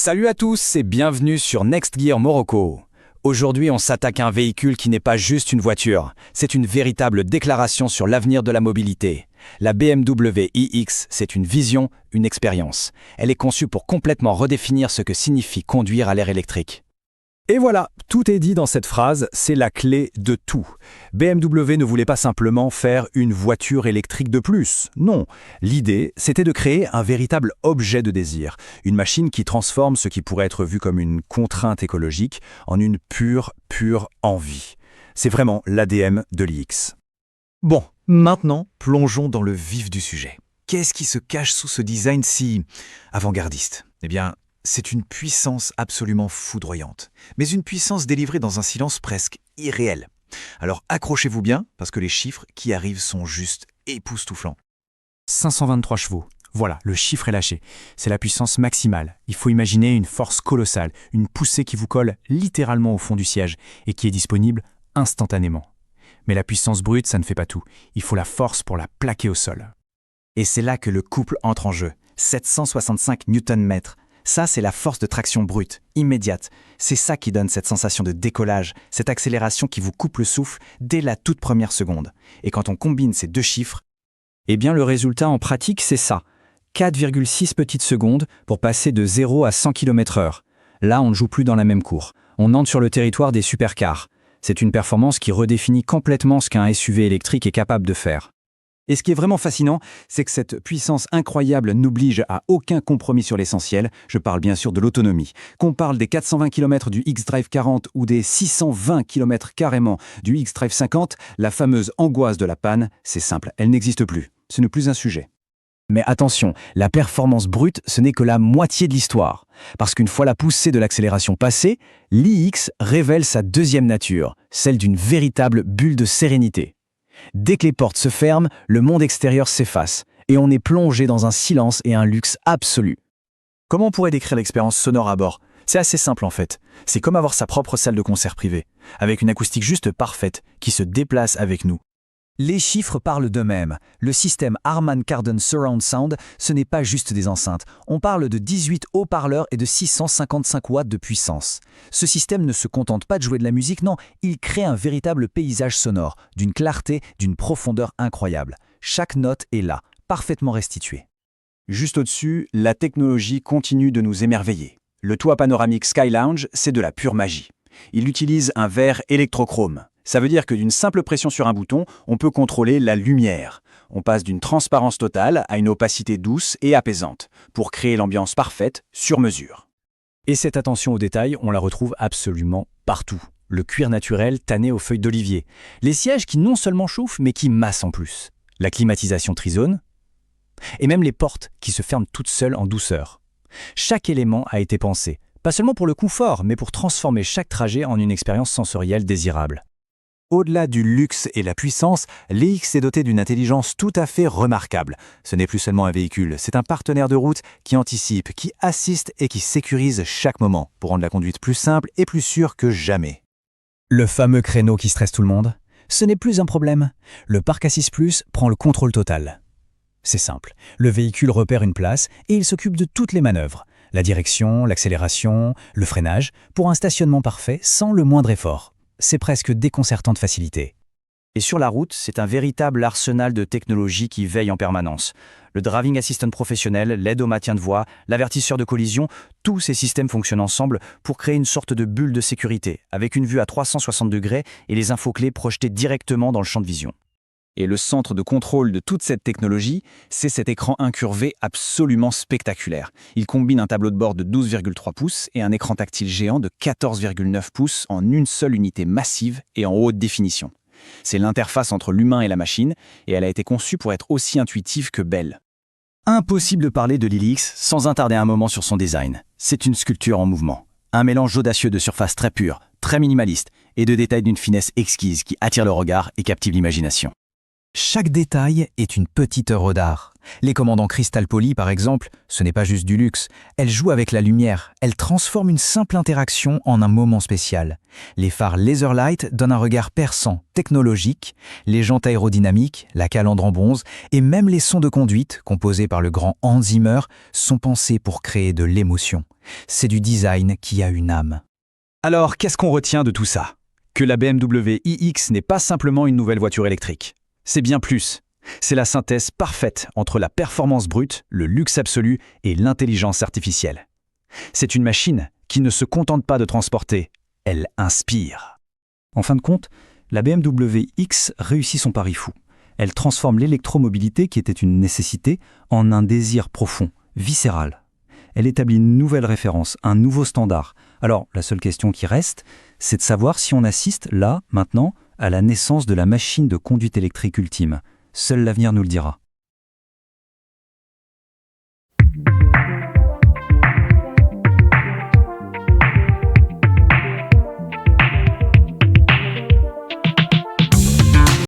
Salut à tous et bienvenue sur Next Gear Morocco. Aujourd'hui, on s'attaque à un véhicule qui n'est pas juste une voiture, c'est une véritable déclaration sur l'avenir de la mobilité. La BMW iX, c'est une vision, une expérience. Elle est conçue pour complètement redéfinir ce que signifie conduire à l'ère électrique. Et voilà, tout est dit dans cette phrase, c'est la clé de tout. BMW ne voulait pas simplement faire une voiture électrique de plus, non. L'idée, c'était de créer un véritable objet de désir, une machine qui transforme ce qui pourrait être vu comme une contrainte écologique en une pure envie. C'est vraiment l'ADN de l'IX. Bon, maintenant, plongeons dans le vif du sujet. Qu'est-ce qui se cache sous ce design si avant-gardiste ? Eh bien, c'est une puissance absolument foudroyante, mais une puissance délivrée dans un silence presque irréel. Alors accrochez-vous bien, parce que les chiffres qui arrivent sont juste époustouflants. 523 chevaux. Voilà, le chiffre est lâché. C'est la puissance maximale. Il faut imaginer une force colossale, une poussée qui vous colle littéralement au fond du siège et qui est disponible instantanément. Mais la puissance brute, ça ne fait pas tout. Il faut la force pour la plaquer au sol. Et c'est là que le couple entre en jeu. 765 Nm. Ça, c'est la force de traction brute, immédiate. C'est ça qui donne cette sensation de décollage, cette accélération qui vous coupe le souffle dès la toute première seconde. Et quand on combine ces deux chiffres, eh bien le résultat en pratique, c'est ça. 4,6 petites secondes pour passer de 0 à 100 km/h. Là, on ne joue plus dans la même cour. On entre sur le territoire des supercars. C'est une performance qui redéfinit complètement ce qu'un SUV électrique est capable de faire. Et ce qui est vraiment fascinant, c'est que cette puissance incroyable n'oblige à aucun compromis sur l'essentiel. Je parle bien sûr de l'autonomie. Qu'on parle des 420 km du xDrive 40 ou des 620 km carrément du xDrive 50, la fameuse angoisse de la panne, c'est simple, elle n'existe plus. Ce n'est plus un sujet. Mais attention, la performance brute, ce n'est que la moitié de l'histoire. Parce qu'une fois la poussée de l'accélération passée, l'IX révèle sa deuxième nature, celle d'une véritable bulle de sérénité. Dès que les portes se ferment, le monde extérieur s'efface et on est plongé dans un silence et un luxe absolu. Comment on pourrait décrire l'expérience sonore à bord ? C'est assez simple en fait. C'est comme avoir sa propre salle de concert privée, avec une acoustique juste parfaite qui se déplace avec nous. Les chiffres parlent d'eux-mêmes. Le système Harman Kardon Surround Sound, ce n'est pas juste des enceintes. On parle de 18 haut-parleurs et de 655 watts de puissance. Ce système ne se contente pas de jouer de la musique, non, il crée un véritable paysage sonore, d'une clarté, d'une profondeur incroyable. Chaque note est là, parfaitement restituée. Juste au-dessus, la technologie continue de nous émerveiller. Le toit panoramique Sky Lounge, c'est de la pure magie. Il utilise un verre électrochrome. Ça veut dire que d'une simple pression sur un bouton, on peut contrôler la lumière. On passe d'une transparence totale à une opacité douce et apaisante, pour créer l'ambiance parfaite sur mesure. Et cette attention aux détails, on la retrouve absolument partout. Le cuir naturel tanné aux feuilles d'olivier. Les sièges qui non seulement chauffent, mais qui massent en plus. La climatisation trizone. Et même les portes qui se ferment toutes seules en douceur. Chaque élément a été pensé, pas seulement pour le confort, mais pour transformer chaque trajet en une expérience sensorielle désirable. Au-delà du luxe et la puissance, l'IX est doté d'une intelligence tout à fait remarquable. Ce n'est plus seulement un véhicule, c'est un partenaire de route qui anticipe, qui assiste et qui sécurise chaque moment pour rendre la conduite plus simple et plus sûre que jamais. Le fameux créneau qui stresse tout le monde, ce n'est plus un problème. Le Parc Assist Plus prend le contrôle total. C'est simple, le véhicule repère une place et il s'occupe de toutes les manœuvres. La direction, l'accélération, le freinage, pour un stationnement parfait sans le moindre effort. C'est presque déconcertant de facilité. Et sur la route, c'est un véritable arsenal de technologies qui veille en permanence. Le Driving Assistant professionnel, l'aide au maintien de voie, l'avertisseur de collision, tous ces systèmes fonctionnent ensemble pour créer une sorte de bulle de sécurité, avec une vue à 360 degrés et les infos clés projetées directement dans le champ de vision. Et le centre de contrôle de toute cette technologie, c'est cet écran incurvé absolument spectaculaire. Il combine un tableau de bord de 12,3 pouces et un écran tactile géant de 14,9 pouces en une seule unité massive et en haute définition. C'est l'interface entre l'humain et la machine, et elle a été conçue pour être aussi intuitive que belle. Impossible de parler de l'IX sans attarder un moment sur son design. C'est une sculpture en mouvement. Un mélange audacieux de surface très pure, très minimaliste, et de détails d'une finesse exquise qui attire le regard et captive l'imagination. Chaque détail est une petite œuvre d'art. Les commandes en cristal poli, par exemple, ce n'est pas juste du luxe. Elles jouent avec la lumière. Elles transforment une simple interaction en un moment spécial. Les phares Laserlight donnent un regard perçant, technologique. Les jantes aérodynamiques, la calandre en bronze et même les sons de conduite, composés par le grand Hans Zimmer, sont pensés pour créer de l'émotion. C'est du design qui a une âme. Alors, qu'est-ce qu'on retient de tout ça? Que la BMW iX n'est pas simplement une nouvelle voiture électrique. C'est bien plus. C'est la synthèse parfaite entre la performance brute, le luxe absolu et l'intelligence artificielle. C'est une machine qui ne se contente pas de transporter, elle inspire. En fin de compte, la BMW X réussit son pari fou. Elle transforme l'électromobilité qui était une nécessité en un désir profond, viscéral. Elle établit une nouvelle référence, un nouveau standard. Alors, la seule question qui reste, c'est de savoir si on assiste, là, maintenant, à la naissance de la machine de conduite électrique ultime. Seul l'avenir nous le dira.